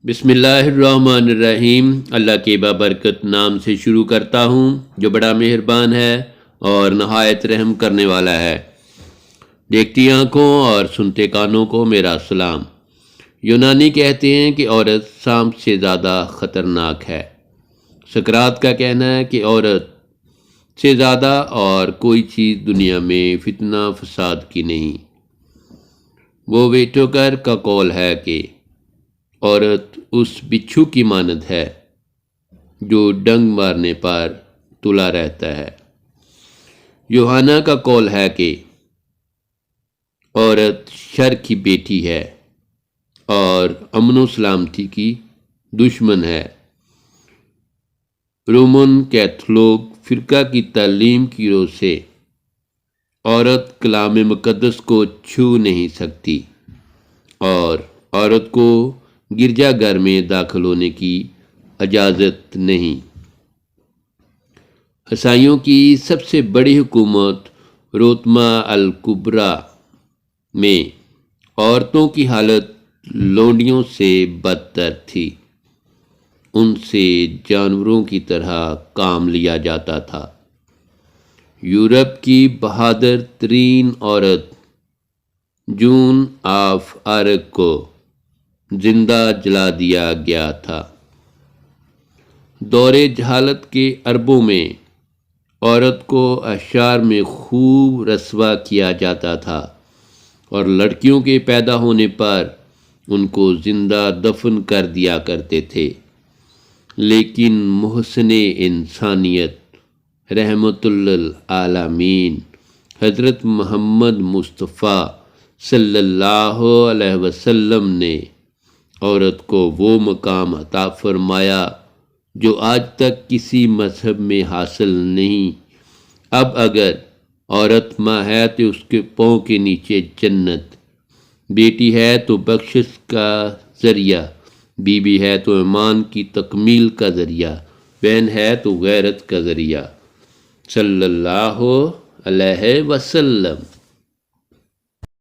بسم اللہ الرحمن الرحیم۔ اللہ کے بابرکت نام سے شروع کرتا ہوں جو بڑا مہربان ہے اور نہایت رحم کرنے والا ہے۔ دیکھتی آنکھوں اور سنتے کانوں کو میرا سلام۔ یونانی کہتے ہیں کہ عورت سانپ سے زیادہ خطرناک ہے۔ سقراط کا کہنا ہے کہ عورت سے زیادہ اور کوئی چیز دنیا میں فتنہ فساد کی نہیں۔ وہ ویٹوکر کا قول ہے کہ عورت اس بچھو کی مانند ہے جو ڈنگ مارنے پر تلا رہتا ہے۔ یوحنا کا قول ہے کہ عورت شر کی بیٹی ہے اور امن و سلامتی کی دشمن ہے۔ رومن کیتھولک فرقہ کی تعلیم کی روح سے عورت کلام مقدس کو چھو نہیں سکتی اور عورت کو گرجا گھر میں داخل ہونے کی اجازت نہیں۔ عیسائیوں کی سب سے بڑی حکومت روتما الکبریٰ میں عورتوں کی حالت لونڈیوں سے بدتر تھی۔ ان سے جانوروں کی طرح کام لیا جاتا تھا۔ یورپ کی بہادر ترین عورت جون آف آرک کو زندہ جلا دیا گیا تھا۔ دور جہالت کے عربوں میں عورت کو اشعار میں خوب رسوا کیا جاتا تھا اور لڑکیوں کے پیدا ہونے پر ان کو زندہ دفن کر دیا کرتے تھے، لیکن محسن انسانیت رحمت للعالمین حضرت محمد مصطفیٰ صلی اللہ علیہ وسلم نے عورت کو وہ مقام عطا فرمایا جو آج تک کسی مذہب میں حاصل نہیں۔ اب اگر عورت ماں ہے تو اس کے پاؤں کے نیچے جنت، بیٹی ہے تو بخشش کا ذریعہ، بیوی ہے تو ایمان کی تکمیل کا ذریعہ، بہن ہے تو غیرت کا ذریعہ۔ صلی اللہ علیہ وسلم۔